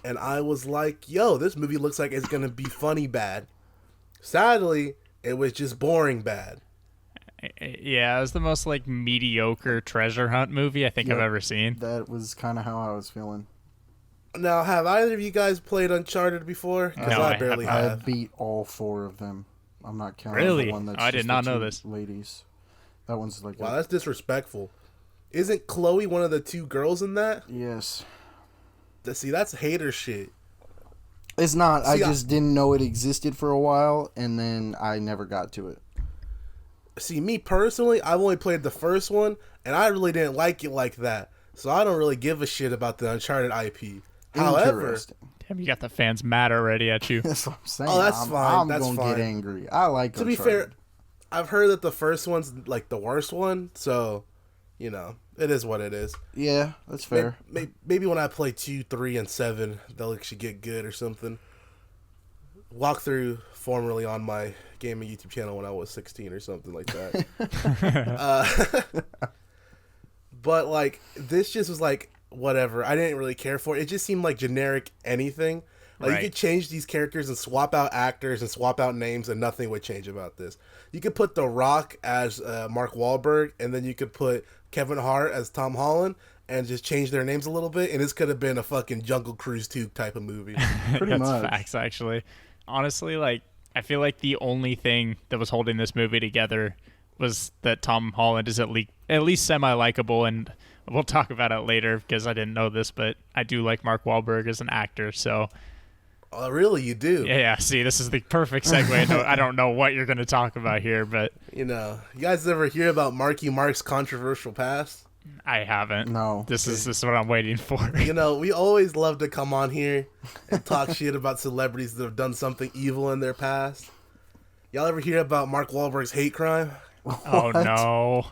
and I was like, yo, this movie looks like it's gonna be funny bad. Sadly, it was just boring bad. Yeah, it was the most like mediocre treasure hunt movie I think I've ever seen. That was kind of how I was feeling. Now, have either of you guys played Uncharted before? Because No, I I barely I have. beat all 4 of them. I'm not counting Really? the one that's I did just not the know 2 this. ladies. That one's like Wow, that's disrespectful. Isn't Chloe one of the 2 girls in that? yes. See, that's hater shit. It's not. I See, just didn't know it existed for a while, and then I never got to it. See, me personally, I've only played the first one, and I really didn't like it like that. So I don't really give a shit about the Uncharted IP. However, Interesting. Damn, you got the fans mad already at you. That's what I'm saying. Oh, that's I'm, fine. I'm That's gonna fine. get angry. I like. to be Uncharted. fair, I've heard that the first one's like the worst one, so, you know, it is what it is. Yeah, that's fair. Maybe when I play 2, 3, and 7, they'll actually get good or something. Walkthrough formerly on my gaming YouTube channel when I was 16 or something like that. But, like, this just was like, whatever. I didn't really care for it. It just seemed like generic anything. Like, Right. you could change these characters and swap out actors and swap out names, and nothing would change about this. You could put The Rock as Mark Wahlberg, and then you could put Kevin Hart as Tom Holland, and just change their names a little bit, and this could have been a fucking Jungle Cruise 2 type of movie. Pretty That's much. facts, actually. Honestly, like, I feel like the only thing that was holding this movie together was that Tom Holland is at least semi-likable, and we'll talk about it later because I didn't know this, but I do like Mark Wahlberg as an actor, so... Oh, really? You do? Yeah, see, this is the perfect segue. I don't know what you're going to talk about here, but You know, you guys ever hear about Marky Mark's controversial past? I haven't. No. This is what I'm waiting for. You know, we always love to come on here and talk shit about celebrities that have done something evil in their past. Y'all ever hear about Mark Wahlberg's hate crime? Oh, no.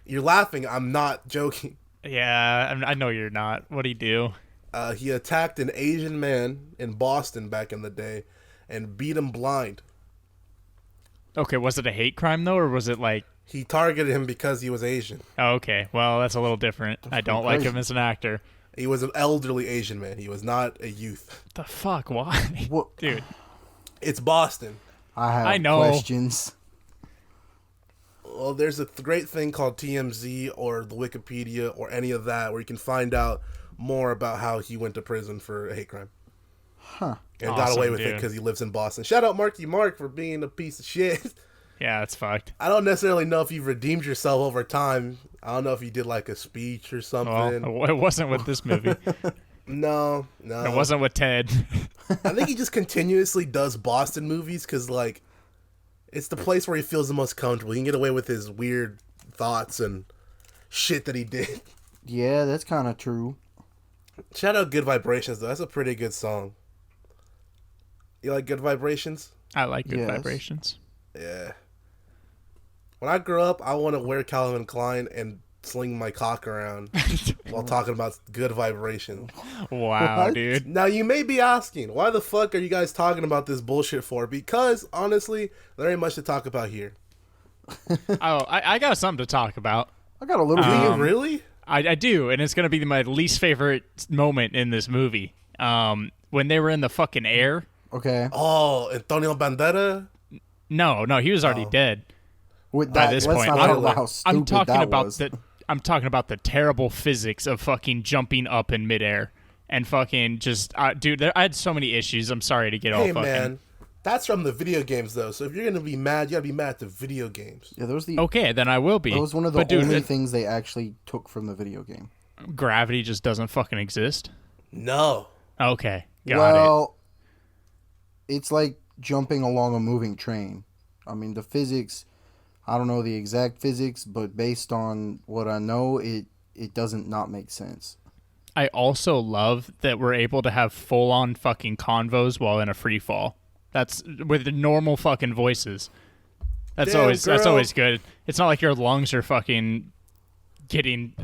You're laughing. I'm not joking. Yeah, I know you're not. What'd he do? He attacked an Asian man in Boston back in the day and beat him blind. Okay, was it a hate crime, though, or was it like... He targeted him because he was Asian. Oh, okay, well, that's a little different. I don't like him as an actor. He was an elderly Asian man. He was not a youth. The fuck? Why? What? Dude, It's Boston. I know. questions. Well, there's a great thing called TMZ or the Wikipedia or any of that where you can find out more about how he went to prison for a hate crime. Huh. And got Awesome, away with it dude. because he lives in Boston. Shout out Marky Mark for being a piece of shit. yeah, that's fucked. I don't necessarily know if you've redeemed yourself over time. I don't know if you did like a speech or Well, something. it wasn't with this movie. No. It wasn't with Ted. I think he just continuously does Boston movies because, like, it's the place where he feels the most comfortable. He can get away with his weird thoughts and shit that he did. Yeah, that's kind of true. Shout out Good Vibrations, though. That's a pretty good song. You like Good Vibrations? I like Good Yes. Vibrations. Yeah. When I grow up, I want to wear Calvin Klein and sling my cock around while talking about Good Vibrations. Wow, What? dude. Now, you may be asking, why the fuck are you guys talking about this bullshit for? Because, honestly, there ain't much to talk about here. Oh, I got something to talk about. I got a little Do you bit. really? I do, and it's going to be my least favorite moment in this movie. When they were in the fucking air. Okay. Oh, Antonio Bandera? No, he was already dead. With By that, this let's point. not talk about how stupid I'm talking that about was. I'm talking about the terrible physics of fucking jumping up in midair and fucking just dude. I had so many issues. I'm sorry to get all Hey, fucking. man. That's from the video games, though. So if you're going to be mad, you got to be mad at the video games. Yeah, those the. Okay, then I will be. That was one of the But, dude, only things they actually took from the video game. gravity just doesn't fucking exist. No. Okay, got it. Well, it's like jumping along a moving train. I mean, the physics, I don't know the exact physics, but based on what I know, it doesn't not make sense. I also love that we're able to have full-on fucking convos while in a free fall. That's with the normal fucking voices. That's Damn, that's girl. always good. It's not like your lungs are fucking getting,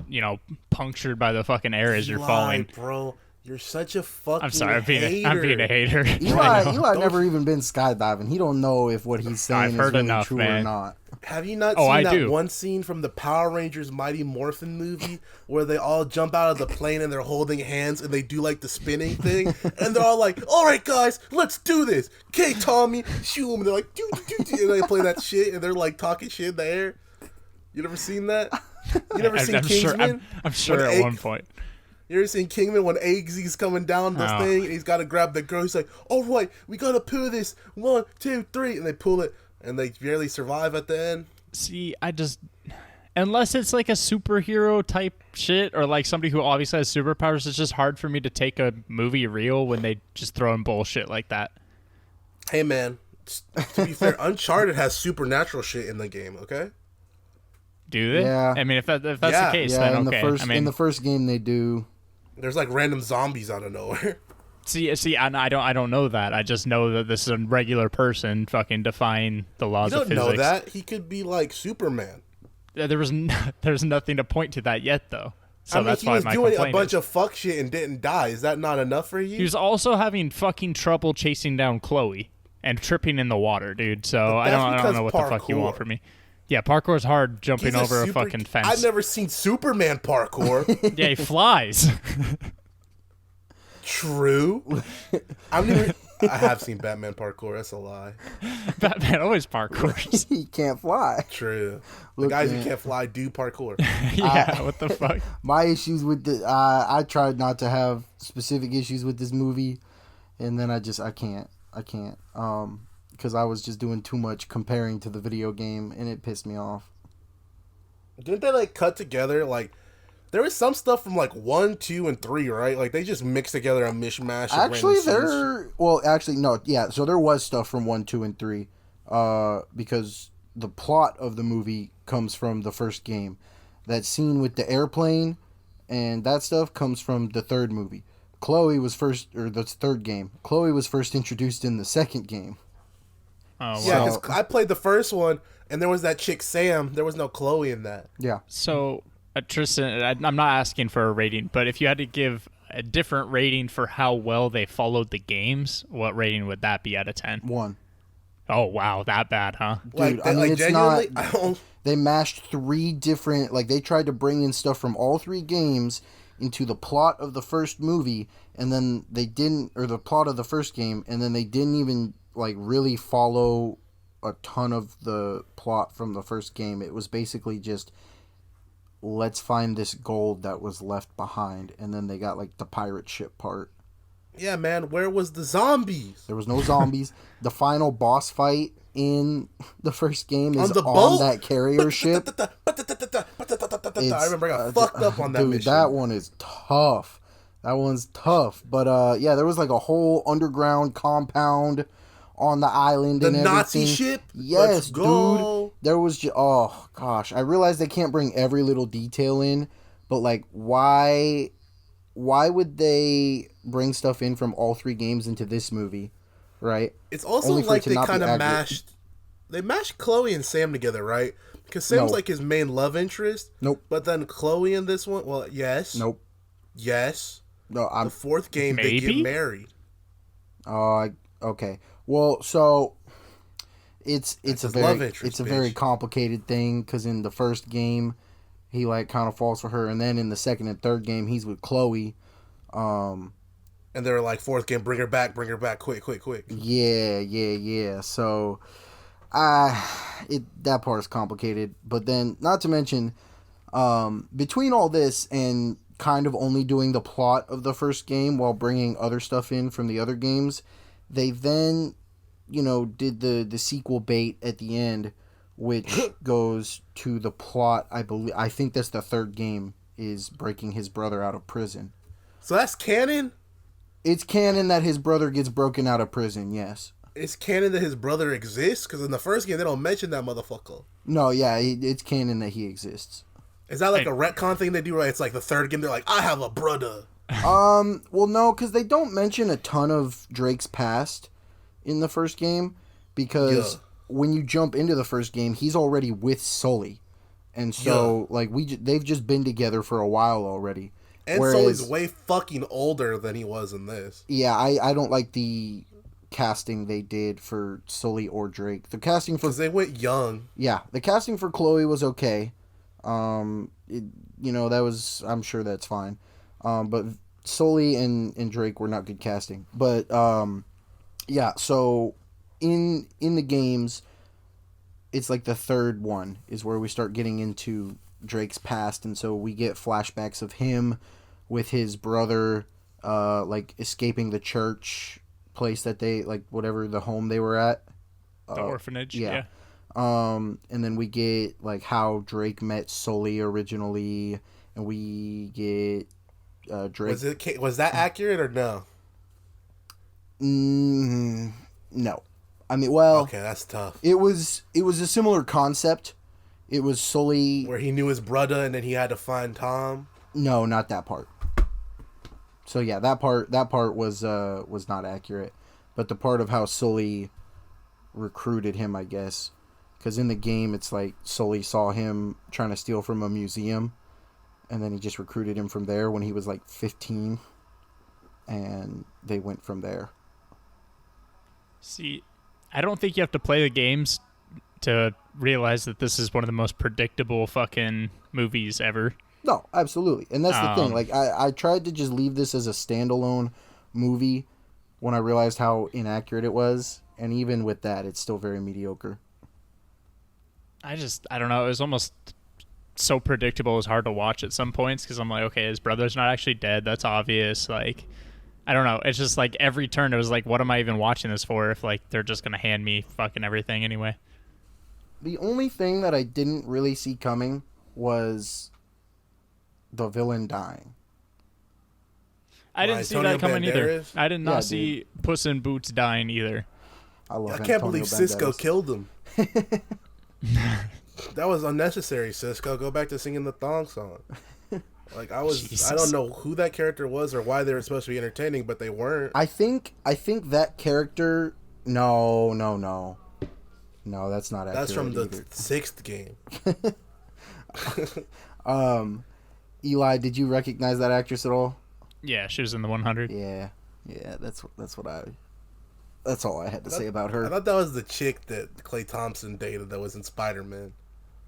punctured by the fucking air as you're Eli, falling. bro. You're such a fucking I'm sorry, I'm hater. being a hater. Eli Don't- never even been skydiving. He don't know if what he's saying I've is heard really enough, true man. or not. Have you not Oh, seen I that do. one scene from the Power Rangers Mighty Morphin movie where they all jump out of the plane and they're holding hands and they do like the spinning thing and they're all like, "All right, guys, let's do this." Okay, Tommy, shoot him. And they're like, "Do do do," and they play that shit and they're like talking shit in the air. You never seen that? You never seen Kingsman? I'm sure at one point. You ever seen Kingman when Eggsy's coming down the thing and he's got to grab the girl? He's like, "All right, we got to pull this. 1, 2, 3," and they pull it. And they barely survive at the end. See, unless it's like a superhero type shit or like somebody who obviously has superpowers, it's just hard for me to take a movie real when they just throw in bullshit like that. Hey, man, to be fair, Uncharted has supernatural shit in the game, okay? Do they? Yeah. I mean, if that's the case, Yeah, then in okay. in the first game they do. There's like random zombies out of nowhere. See, I don't know that. I just know that this is a regular person fucking defying the laws You of don't physics. know that. He could be like Superman. There's nothing to point to that yet, though. So I mean, that's he why was my doing a complaint bunch is. of fuck shit and didn't die. Is that not enough for you? He was also having fucking trouble chasing down Chloe and tripping in the water, dude. So I don't because know what the fuck you parkour. want from me. Yeah, parkour's hard jumping He's over a fucking fence. I've never seen Superman parkour. Yeah, he flies. True. I have seen Batman parkour. That's a lie. Batman always parkours. He can't fly. True. The Look, guys man. who can't fly do parkour. Yeah, what the fuck? My issues with the I tried not to have specific issues with this movie, and then I can't because I was just doing too much comparing to the video game, and it pissed me off. Didn't they like cut together like? There was some stuff from like 1, 2, and 3, right? Like they just mixed together a mishmash. Of Actually, random no, yeah. So there was stuff from 1, 2, and 3, because the plot of the movie comes from the first game. That scene with the airplane and that stuff comes from the third movie. The third game. Chloe was first introduced in the second game. Oh, wow. Yeah, because I played the first one, and there was that chick Sam. There was no Chloe in that. Yeah. So, Tristan, I'm not asking for a rating, but if you had to give a different rating for how well they followed the games, what rating would that be out of 10? 1. Oh, wow, that bad, huh? Dude, I mean, it's genuinely, not. I don't. They mashed 3 different. Like they tried to bring in stuff from all 3 games into the plot of the first movie, and then they didn't, or the plot of the first game, and then they didn't even like really follow a ton of the plot from the first game. It was basically just, let's find this gold that was left behind, and then they got like the pirate ship part. Yeah, man, where was the zombies? There was no zombies. The final boss fight in the first game is On the on boat? that carrier ship. I remember I got fucked up on that dude, mission. that one is tough. That one's tough. But yeah, there was like a whole underground compound on the island The and everything. Nazi ship? Yes, Let's go. dude. There was just, oh gosh. I realize they can't bring every little detail in, but like why would they bring stuff in from all 3 games into this movie, right? It's also Only for it like to they not be kind of accurate. mashed Chloe and Sam together, right? Because Sam's No. like his main love interest. Nope. But then Chloe in this one, well, yes. Nope. Yes. No, The 4th game, they Maybe? get married. Okay. Well, so it's That's a his love very interest, it's a very bitch. complicated thing because in the first game he like kind of falls for her, and then in the second and third game he's with Chloe. And they're like, 4th game, bring her back, quick. Yeah. So, that part is complicated. But then, not to mention, between all this and kind of only doing the plot of the first game while bringing other stuff in from the other games, they then, did the sequel bait at the end, which goes to the plot. I think that's the third game, is breaking his brother out of prison. So that's canon? It's canon that his brother gets broken out of prison, yes. It's canon that his brother exists? Because in the first game, they don't mention that motherfucker. No, yeah, it's canon that he exists. Is that like a retcon thing they do, right? It's like the third game, they're like, I have a brother. Well, no, because they don't mention a ton of Drake's past in the first game, because when you jump into the first game, he's already with Sully. And so, they've just been together for a while already. And Sully's way fucking older than he was in this. Yeah, I don't like the casting they did for Sully or Drake. The casting for because they went young. Yeah, the casting for Chloe was okay. That was, I'm sure that's fine. But Sully and Drake were not good casting. But yeah, so in the games, it's like the third one is where we start getting into Drake's past, and so we get flashbacks of him with his brother, like escaping the church place that they, like, whatever the home they were at, The orphanage. Yeah. And then we get like how Drake met Sully originally, and we get Drake. Was that accurate or no? No, I mean, well, okay, that's tough. It was a similar concept. It was Sully where he knew his brother and then he had to find Tom. No, not that part. So yeah, that part was not accurate, but the part of how Sully recruited him, I guess, because in the game it's like Sully saw him trying to steal from a museum, and then he just recruited him from there when he was like 15, and they went from there. See, I don't think you have to play the games to realize that this is one of the most predictable fucking movies ever. No, absolutely. And that's the thing. Like, I tried to just leave this as a standalone movie when I realized how inaccurate it was. And even with that, it's still very mediocre. I don't know. It was almost so predictable it was hard to watch at some points because I'm like, okay, his brother's not actually dead. That's obvious. Like, I don't know. It's just like every turn it was like, what am I even watching this for if like they're just going to hand me fucking everything anyway? The only thing that I didn't really see coming was the villain dying. I didn't see that coming either. I did not see Puss in Boots dying either. I can't believe Cisco killed him. That was unnecessary, Cisco. Go back to singing the thong song. Like, I don't know who that character was or why they were supposed to be entertaining, but they weren't. I think that character. No, that's not accurate. That's from the 6th game. Eli, did you recognize that actress at all? Yeah, she was in the 100. Yeah, that's all I had to say about her. I thought that was the chick that Klay Thompson dated that was in Spider-Man.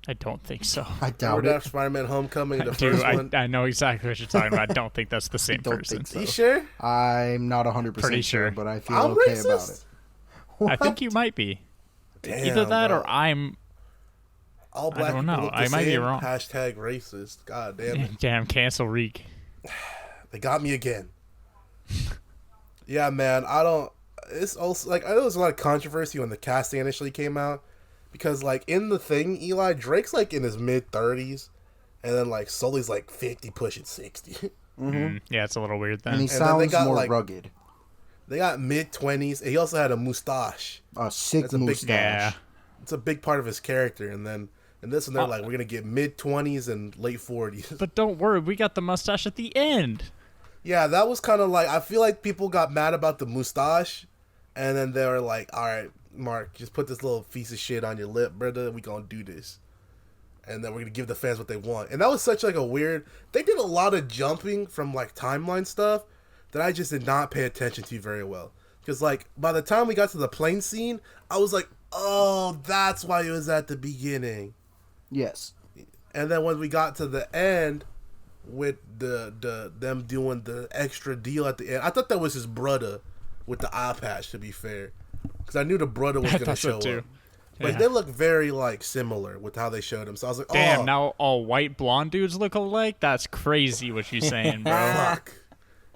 I don't think so. I doubt it. Spider-Man Homecoming, the first one? I know exactly what you're talking about. I don't think that's the same person. So. You sure? I'm not 100% Pretty sure, but I feel okay racist? About it. What? I think you might be. Damn, either that bro. or I'm... All black I don't know. Look the I might same. be wrong. Hashtag racist. God damn it. Damn, cancel Reek. They got me again. Yeah, man. It's also like I know there's a lot of controversy when the casting initially came out because like in the thing, Eli Drake's like in his mid-30s, and then like Sully's like 50, pushing 60. Yeah, it's a little weird then. And he sounds more rugged. They got mid-20s. He also had a mustache. A sick mustache. Yeah. It's a big part of his character, and then. And this one, they're like, we're going to get mid-20s and late 40s. But don't worry, we got the mustache at the end. Yeah, that was kind of like, I feel like people got mad about the mustache, and then they were like, all right, Mark, just put this little piece of shit on your lip, brother, we going to do this. And then we're going to give the fans what they want. And that was such like a weird, they did a lot of jumping from like timeline stuff that I just did not pay attention to very well. Because like, by the time we got to the plane scene, I was like, oh, that's why it was at the beginning. Yes. And then when we got to the end with the them doing the extra deal at the end, I thought that was his brother with the eye patch, to be fair. Because I knew the brother was going to show up. But they look very like similar with how they showed him. So I was like, damn, now all white blonde dudes look alike? That's crazy what you're saying, bro. Fuck.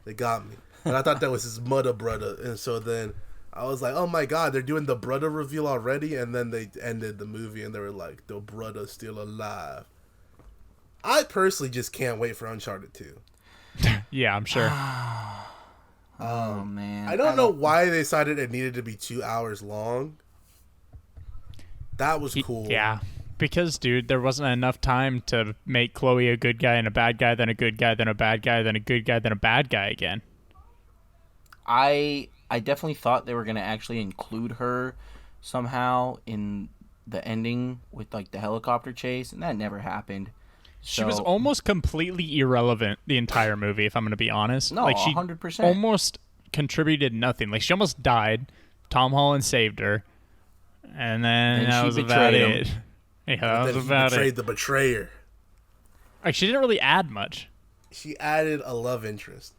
They got me. And I thought that was his mother brother. And so then I was like, oh my god, they're doing the brother reveal already, and then they ended the movie and they were like, the brother's still alive. I personally just can't wait for Uncharted 2. Yeah, I'm sure. Oh man. I don't know why they decided it needed to be 2 hours long. That was cool. Yeah. Because, dude, there wasn't enough time to make Chloe a good guy and a bad guy, then a good guy, then a bad guy, then a good guy, then a bad guy again. I definitely thought they were going to actually include her somehow in the ending with like the helicopter chase, and that never happened. She was almost completely irrelevant the entire movie, if I'm going to be honest. No, like, she 100%. almost contributed nothing. Like, she almost died, Tom Holland saved her, and then And that she was about betrayed him. it. Yeah, But that then was he about betrayed it. the betrayer. Like, she didn't really add much. She added a love interest.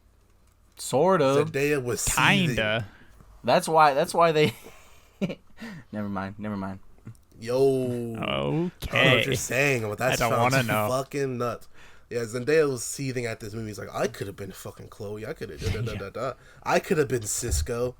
Sort of. Zendaya was seething. Kinda. That's why they. Never mind. Yo. I don't know Okay. what you're saying, but that I don't sounds wanna know. fucking nuts. Yeah, Zendaya was seething at this movie. He's like, I could have been fucking Chloe. I could have I could have been Cisco.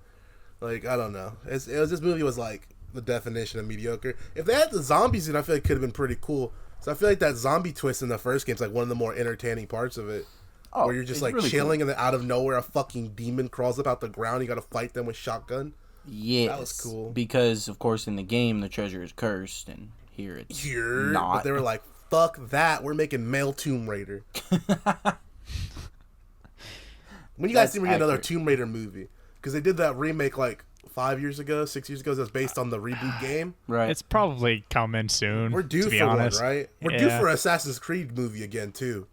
Like, I don't know. This movie was like the definition of mediocre. If they had the zombies in, I feel like it could have been pretty cool. So I feel like that zombie twist in the first game is like one of the more entertaining parts of it. Oh, where you're just it's like really chilling cool. and then out of nowhere a fucking demon crawls up out the ground. You got to fight them with shotgun. Yes, That was cool. Because of course in the game the treasure is cursed, and here it's not. But they were like, fuck that. We're making male Tomb Raider. When you guys see me get another accurate. Tomb Raider movie? Because they did that remake like 6 years ago that's based on the reboot game. Right. It's probably coming soon. We're due to be for honest. one, right? We're due Yeah. for an Assassin's Creed movie again, too.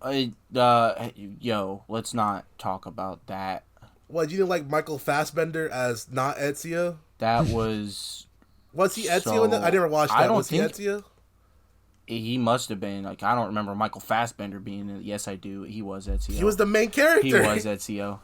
Yo, let's not talk about that. What, you didn't like Michael Fassbender as not Ezio? That was Was he Ezio in that? I never watched that. I don't Was he think- Ezio? he must have been. Like, I don't remember Michael Fassbender being in it. Yes, I do. He was Ezio. He was the main character. He was Ezio.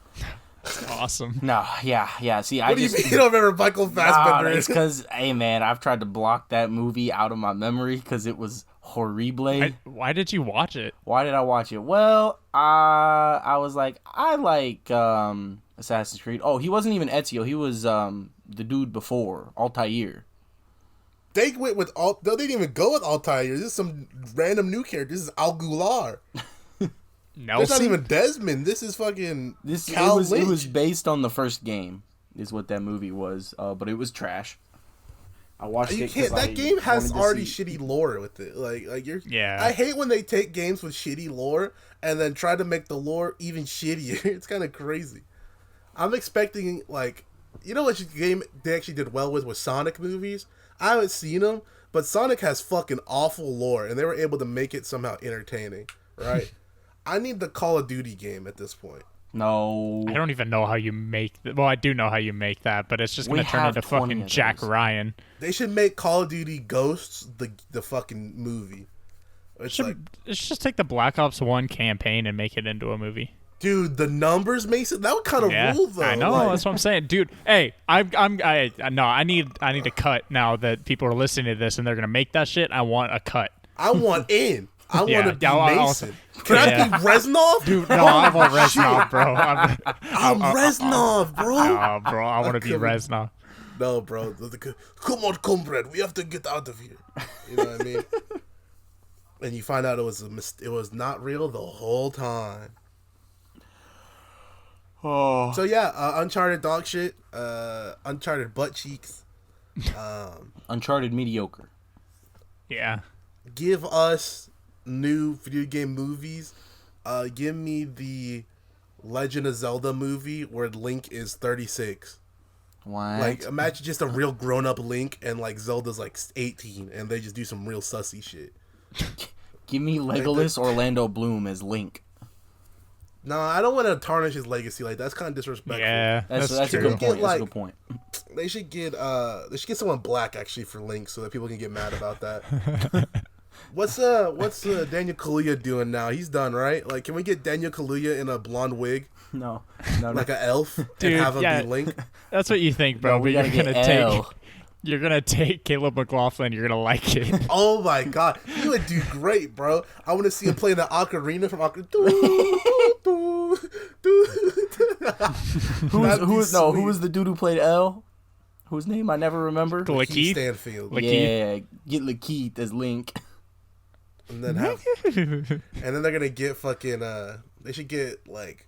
Awesome. No, yeah. See, I What do you just mean you don't remember Michael Fassbender? it's because, hey man, I've tried to block that movie out of my memory because it was horrible. Why did you watch it? Why did I watch it? Well, I was like, I like Assassin's Creed. Oh, he wasn't even Ezio. He was the dude before, Altair. They went with all. No, they didn't even go with Altair. This is some random new character. This is Al Gular. Nelson. It's not even Desmond. This is fucking It Cal was Lynch. based on the first game, is what that movie was. But it was trash. I watched You it. can't. 'cause I That game has wanted to already see- shitty lore with it. Like you're. Yeah. I hate when they take games with shitty lore and then try to make the lore even shittier. It's kind of crazy. I'm expecting like, you know what game they actually did well with Sonic movies. I haven't seen them, but Sonic has fucking awful lore, and they were able to make it somehow entertaining. Right. I need the Call of Duty game at this point. No. I don't even know how you make that. Well, I do know how you make that, but it's just We going to turn have into 20 fucking of Jack those. Ryan. They should make Call of Duty Ghosts the fucking movie. It's like, Let's just take the Black Ops 1 campaign and make it into a movie. dude, the numbers, Mason, that would kind of Yeah, rule though. I know. Like, That's what I'm saying, dude. Hey, I need to cut now that people are listening to this and they're gonna make that shit. I want a cut, I want in. I Yeah, want to be I'll- Mason. Can I Yeah. be Reznov? dude. No, I want Reznov, bro. I'm Reznov, bro. Oh, bro, I want to be Come- Reznov. No, bro. Come on, comrade. We have to get out of here. You know what I mean? And you find out it was not real the whole time. Oh. So yeah, Uncharted dog shit. Uncharted butt cheeks. Uncharted mediocre. Yeah. Give us new video game movies. Give me the Legend of Zelda movie where Link is 36. What? Like, imagine just a real grown-up Link and, like, Zelda's, like, 18, and they just do some real sussy shit. Give me Legolas Orlando Bloom as Link. No, I don't want to tarnish his legacy. Like, that's kind of disrespectful. Yeah, That's a true. good point. Get, That's a good point. They should get someone black, actually, for Link so that people can get mad about that. What's Daniel Kaluuya doing now? He's done, right? Like, can we get Daniel Kaluuya in a blonde wig? No. Like an elf? Dude, and have him yeah. be Link? That's what you think, bro. No, we but gotta you're get gonna take L. you're gonna take Caleb McLaughlin. You're gonna like it. Oh my god, he would do great, bro. I want to see him play the ocarina from Ocarina. Who was the dude who played L? Whose name I never remember? Lakeith? Stanfield, Lakeith? Yeah, get Lakeith as Link. and then they're gonna get fucking. They should get like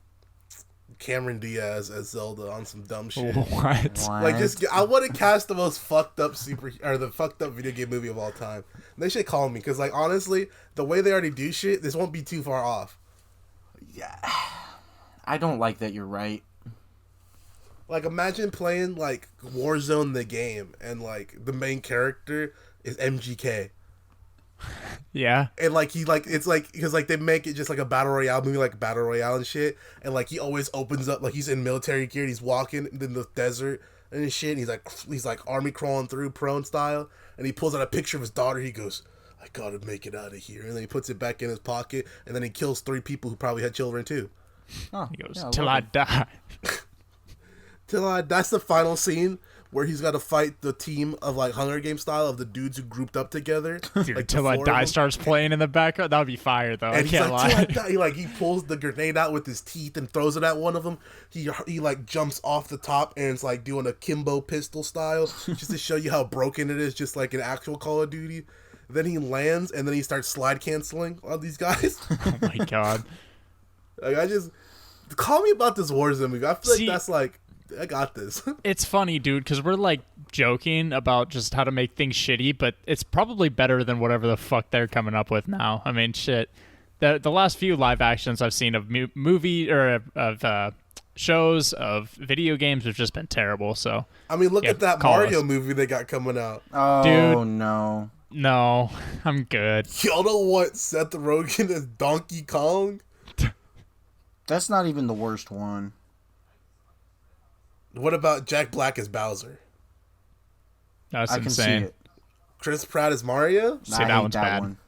Cameron Diaz as Zelda on some dumb shit. What? Like just, I want to cast the most fucked up the fucked up video game movie of all time. They should call me because, like, honestly, the way they already do shit, this won't be too far off. Yeah. I don't like that you're right. Like, imagine playing like Warzone the game, and like the main character is MGK. Yeah. And like he like it's like because like they make it just like a battle royale movie, like battle royale and shit. And like he always opens up like he's in military gear, and he's walking in the desert and shit. And he's like army crawling through prone style, and he pulls out a picture of his daughter. He goes, "I gotta make it out of here," and then he puts it back in his pocket, and then he kills 3 people who probably had children too. Oh, He goes, yeah, till I die. That's the final scene where he's got to fight the team of like Hunger Games style of the dudes who grouped up together. Dude, like till I the 4 of die them. starts playing in the background. That would be fire, though. I And he's can't like, lie. "Till I die." He pulls the grenade out with his teeth and throws it at one of them. He like jumps off the top and it's like doing a Kimbo pistol style just to show you how broken it is, just like an actual Call of Duty. Then he lands and then he starts slide canceling on these guys. Oh my god. Like I just call me about this Warzone movie. I feel See, like that's like I got this. It's funny, dude, because we're like joking about just how to make things shitty, but it's probably better than whatever the fuck they're coming up with now. I mean, shit. The last few live actions I've seen of movie or of shows of video games have just been terrible. So I mean, look Yeah, at that call Mario us. movie they got coming out. Oh, Dude. no. no, I'm good. Y'all don't want Seth Rogen as Donkey Kong? That's not even the worst one. What about Jack Black as Bowser? That's I can insane. see it. Chris Pratt as Mario? See, I that hate one's bad. one.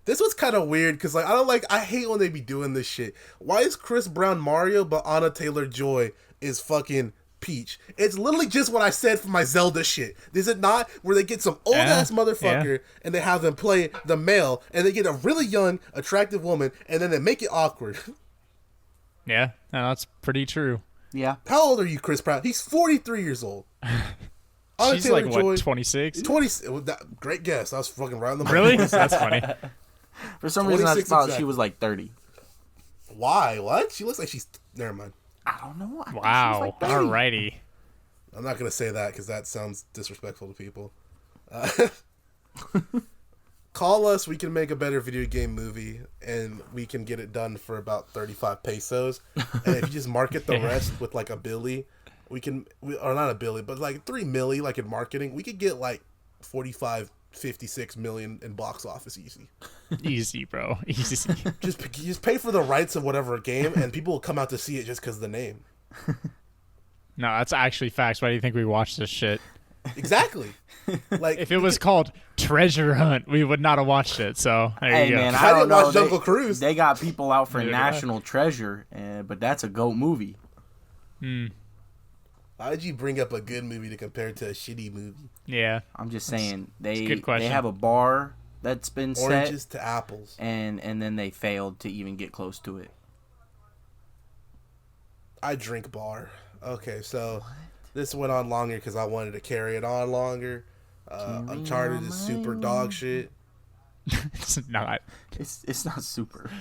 This was kind of weird because like I hate when they be doing this shit. Why is Chris Brown Mario but Anna Taylor-Joy is fucking Peach? It's literally just what I said for my Zelda shit. Is it not? Where they get some old ass motherfucker and they have them play the male and they get a really young, attractive woman and then they make it awkward. Yeah, no, that's pretty true. Yeah. How old are you, Chris Pratt? He's 43 years old. Anna She's like, Taylor-Joy, what, 26? 20. Great guess. I was fucking right on the money. Really? That's funny. For some reason, I 26 thought exactly. she was like 30. Why? What? She looks like she's. Never mind. I don't know. I thought she was Wow. like 30. Alrighty. I'm not gonna say that because that sounds disrespectful to people. Call us. We can make a better video game movie, and we can get it done for about 35 pesos. And if you just market the rest with like a Billy, or not a Billy, but like 3 milli, like in marketing, we could get like 45, 56 million in box office easy. Easy, bro. Easy. Just pay for the rights of whatever game, and people will come out to see it just because of the name. No, that's actually facts. Why do you think we watched this shit? Exactly. Like If it was called Treasure Hunt, we would not have watched it. So there Hey, you go. man, I I don't didn't know. watch Jungle Cruise. They got people out for Neither did I. National Treasure, but that's a GOAT movie. Why did you bring up a good movie to compare to a shitty movie? Yeah. I'm just saying a good they question. have a bar that's been Oranges set, to apples. and then they failed to even get close to it. I drink bar. Okay, so this went on longer because I wanted to carry it on longer. Uncharted is super dog shit. It's not It's not super.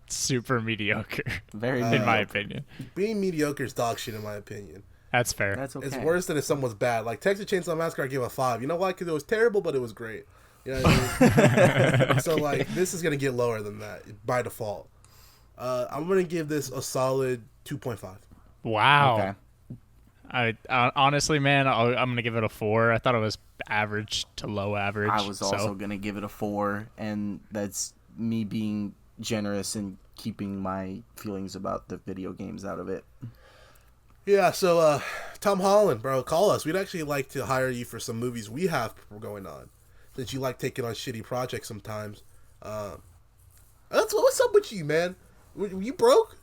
super mediocre, Very in my opinion. Being mediocre is dog shit in my opinion. That's fair. That's okay. It's worse than if someone's bad. Like Texas Chainsaw Massacre, I give a 5. You know why? Because it was terrible, but it was great. You know what I mean? So like, this is gonna get lower than that by default. I'm gonna give this a solid 2.5. Wow. Okay. I honestly, man, I'm gonna give it a 4. I thought it was average to low average. I was also so. gonna give it a 4, and that's me being generous and keeping my feelings about the video games out of it. Yeah, so Tom Holland, bro, call us. We'd actually like to hire you for some movies we have going on, since you like taking on shitty projects sometimes. What's up with you, man? Were you broke?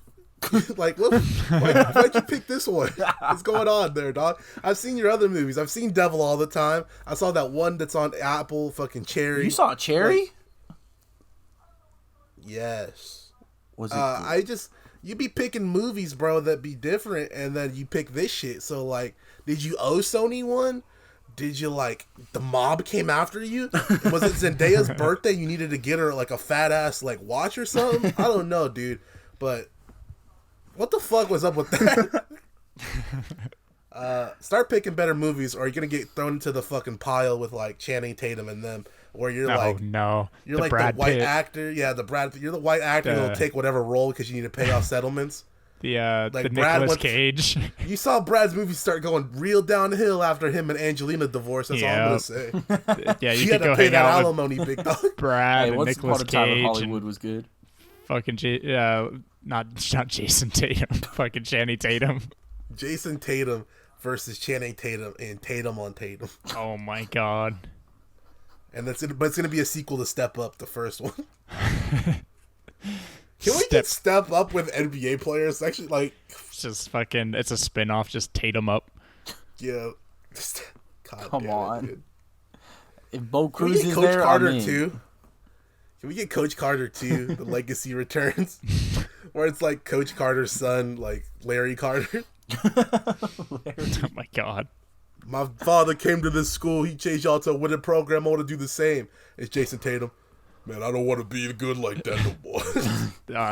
Like, why'd you pick this one? What's going on there, dog? I've seen your other movies. I've seen Devil all the time. I saw that one that's on Apple, fucking Cherry. You saw Cherry? Yes. Was it? You be picking movies, bro, that be different, and then you pick this shit. So, like, did you owe Sony one? Did you, like, the mob came after you? Was it Zendaya's birthday? You needed to get her, like, a fat-ass, like, watch or something? I don't know, dude. But what the fuck was up with that? Start picking better movies, or you're going to get thrown into the fucking pile with, like, Channing Tatum and them, where you're, like... no. You're like Brad the white Pitt. actor. Yeah, you're the white actor that'll take whatever role because you need to pay off settlements. the Brad Nicolas went- Cage. You saw Brad's movie start going real downhill after him and Angelina divorced. That's all I'm gonna say. Yeah, you She could had to go pay hang that out with alimony, big dog. Brad Hey, and once Nicolas upon a time in Cage Hollywood and was good. fucking not Jason Tatum, fucking Channing Tatum. Jason Tatum versus Channing Tatum and Tatum on Tatum. Oh my god. And but it's gonna be a sequel to Step Up, the first one. Can we get Step Up with NBA players? Actually, like, It's just fucking. It's a spin-off. Just Tatum up. yeah. God Come damn it, on. dude. If Bo Can we Cruz get is Coach there, Carter I'm in. too? Can we get Coach Carter too? The Legacy Returns, where it's like Coach Carter's son, like Larry Carter. Oh my god. My father came to this school. He changed y'all to a winning program. I want to do the same. It's Jason Tatum. Man, I don't want to be good like that no more.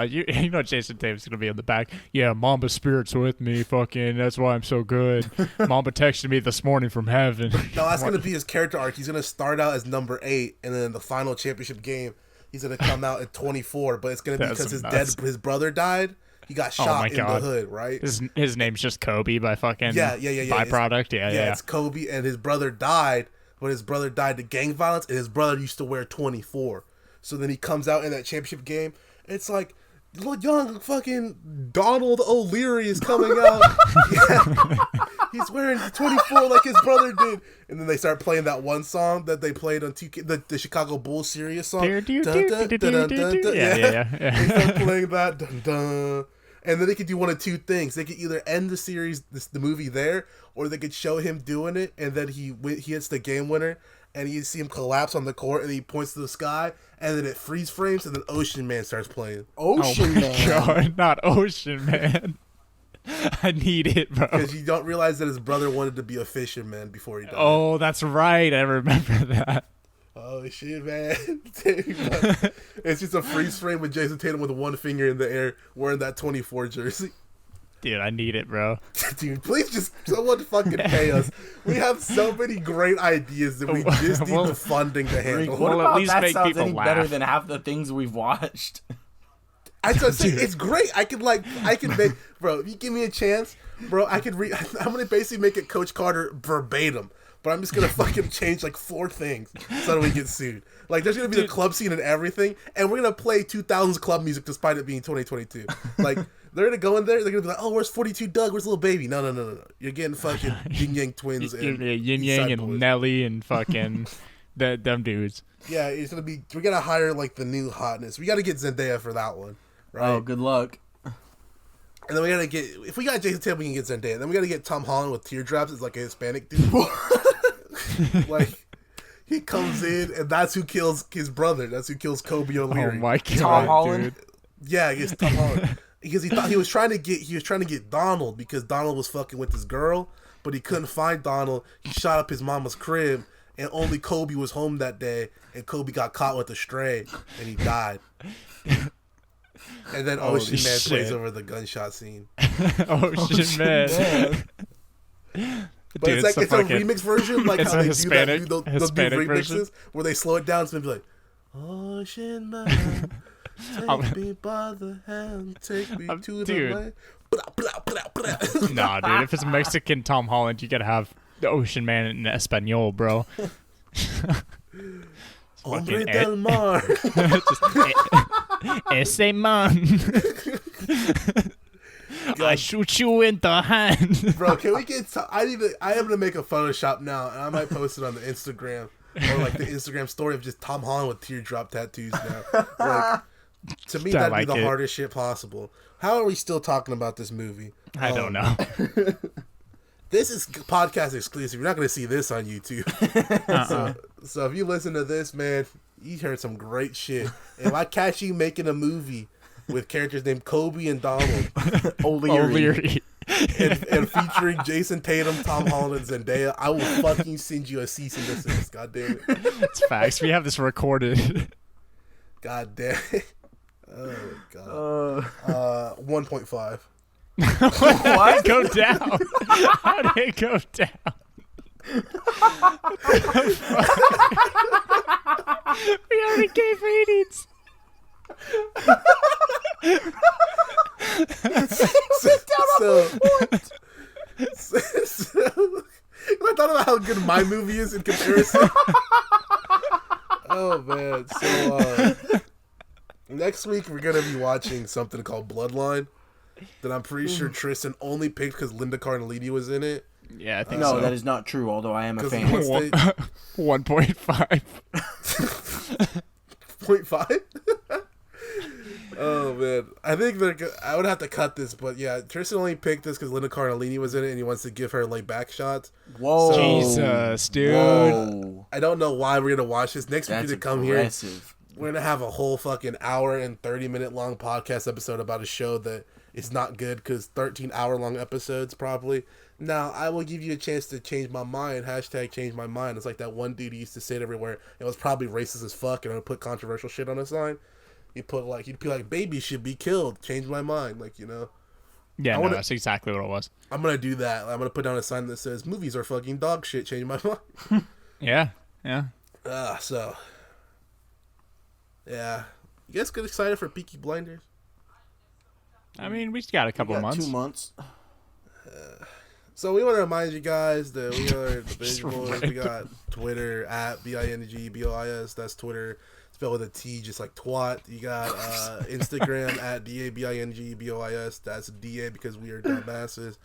You know Jason Tatum's gonna be in the back. Yeah, Mamba Spirit's with me. Fucking. That's why I'm so good. Mamba texted me this morning from heaven. No, that's going to be his character arc. He's going to start out as number 8, and then in the final championship game, he's going to come out at 24. But it's going to be That's because his brother died. He got Oh shot my in God. the hood, right? His name's just Kobe by fucking Yeah. byproduct. Yeah. It's Kobe, and his brother died. But his brother died to gang violence, and his brother used to wear 24. So then he comes out in that championship game. It's like, look, young fucking Donald O'Leary is coming out. Yeah. He's wearing 24 like his brother did. And then they start playing that one song that they played on 2K, the Chicago Bulls serious song. Yeah. They start playing that. Dun, dun. And then they could do one of two things. They could either end the series, the movie there, or they could show him doing it, and then he hits the game winner, and you see him collapse on the court, and he points to the sky, and then it freeze frames, and then Ocean Man starts playing. Ocean Man. God, not Ocean Man. I need it, bro. Because you don't realize that his brother wanted to be a fisherman before he died. Oh, that's right. I remember that. Oh, shit, man. It's just a freeze frame with Jason Tatum with one finger in the air wearing that 24 jersey. Dude, I need it, bro. Dude, please just someone fucking pay us. We have so many great ideas that we just need the funding to handle. What Well, at about least that make sounds people any better laugh. than half the things we've watched? I just say it's great. I can make, bro. If you give me a chance, bro, I could read. I'm gonna basically make it Coach Carter verbatim, but I'm just gonna fucking change like 4 things so that we get sued. Like, there's gonna be the club scene and everything, and we're gonna play 2000s club music despite it being 2022. Like, they're gonna go in there, they're gonna be like, "Oh, where's 42 Doug? Where's Little Baby?" No. You're getting fucking Yin Yang Twins and Yin East Side Yang and Boys. Nelly and fucking them dudes. Yeah, it's gonna be. We're gonna hire like the new hotness. We gotta get Zendaya for that one, right? Oh, good luck. And then we gotta get, if we got Jason Tatum, we can get Zendaya. Then we gotta get Tom Holland with teardrops as like a Hispanic dude. Like, he comes in and that's who kills his brother. That's who kills Kobe Oh O'Leary. my god, Tom Holland? dude. Yeah, it's Tom Holland. Because he thought he was trying to get Donald because Donald was fucking with his girl, but he couldn't find Donald. He shot up his mama's crib, and only Kobe was home that day, and Kobe got caught with a stray, and he died. And then Holy Ocean Man shit. plays over the gunshot scene. Ocean Man. But Dude, it's like the a fucking- remix version, like it's how a they Hispanic- do those Hispanic remixes version. where they slow it down. So maybe like, Ocean Man, take me by the hand, take me to the dude. land. Blah, blah, blah, blah. Nah, dude. If it's Mexican Tom Holland, you gotta have the Ocean Man in Espanol, bro. Hombre del Mar. Ese man. I shoot you in the hand. Bro, can we get? I am gonna make a Photoshop now, and I might post it on the Instagram or like the Instagram story of just Tom Holland with teardrop tattoos now. Like, to me, I that'd like be the it. hardest shit possible. How are we still talking about this movie? I don't know. This is podcast exclusive. You're not gonna see this on YouTube. So if you listen to this, man, you heard some great shit. If I catch you making a movie with characters named Kobe and Donald, O'Leary. and featuring Jason Tatum, Tom Holland, and Zendaya, I will fucking send you a cease and desist. God damn it. It's facts. We have this recorded. God damn it. Oh god. 1.5. How did it go down? How did it go down? We already gave ratings. So, I thought about how good my movie is in comparison. Oh man! So next week we're gonna be watching something called Bloodline that I'm pretty sure Tristan only picked because Linda Cardellini was in it. Yeah, I think No, so. that is not true. Although I am a 'Cause fan. once they- 1.5. 0.5. Oh man, I think I would have to cut this, but yeah, Tristan only picked this because Linda Cardellini was in it, and he wants to give her like back shots. Whoa, Jesus, dude. Whoa. I don't know why we're gonna watch this next week. That's To come aggressive. here, we're gonna have a whole fucking hour and 30-minute long podcast episode about a show that is not good because 13-hour long episodes probably. Now I will give you a chance to change my mind. Hashtag change my mind. It's like that one dude who used to say it everywhere. It was probably racist as fuck, and I would put controversial shit on a sign. He'd be like, babies should be killed. Change my mind. Like, you know. Yeah, no, that's exactly what it was. I'm going to do that. I'm going to put down a sign that says, movies are fucking dog shit. Change my mind. Yeah. So. Yeah. You guys get excited for Peaky Blinders? I mean, we just got a couple Got months. 2 months. So we want to remind you guys that we are the Binge Just Boys. random. We got Twitter at BINGBOIS. That's Twitter. Spelled with a T, just like twat. You got Instagram at DABINGBOIS. That's DA because we are dumbasses.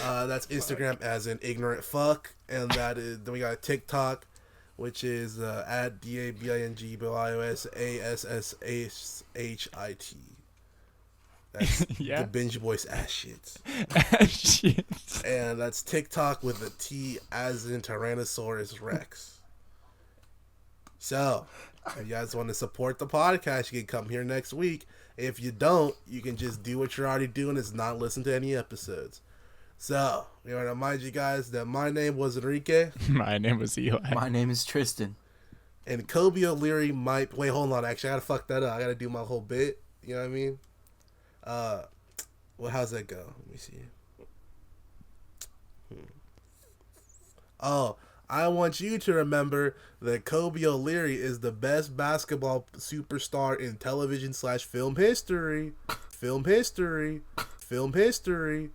That's Instagram as in ignorant fuck. And that is, then we got TikTok, which is at DABINGBOISASSHIT. That's Yeah. the Binge Boys ass shits. Shit. And that's TikTok with a T as in Tyrannosaurus Rex. So, if you guys want to support the podcast, you can come here next week. If you don't, you can just do what you're already doing, is not listen to any episodes. So, we want to remind you guys that my name was Enrique, My name was Eli. My name is Tristan. and Kobe O'Leary might... Wait, hold on. Actually, I got to fuck that up. I got to do my whole bit. You know what I mean? Well, how's that go? Let me see. Oh, I want you to remember that Kobe O'Leary is the best basketball superstar in television / film history. Film history. Film history.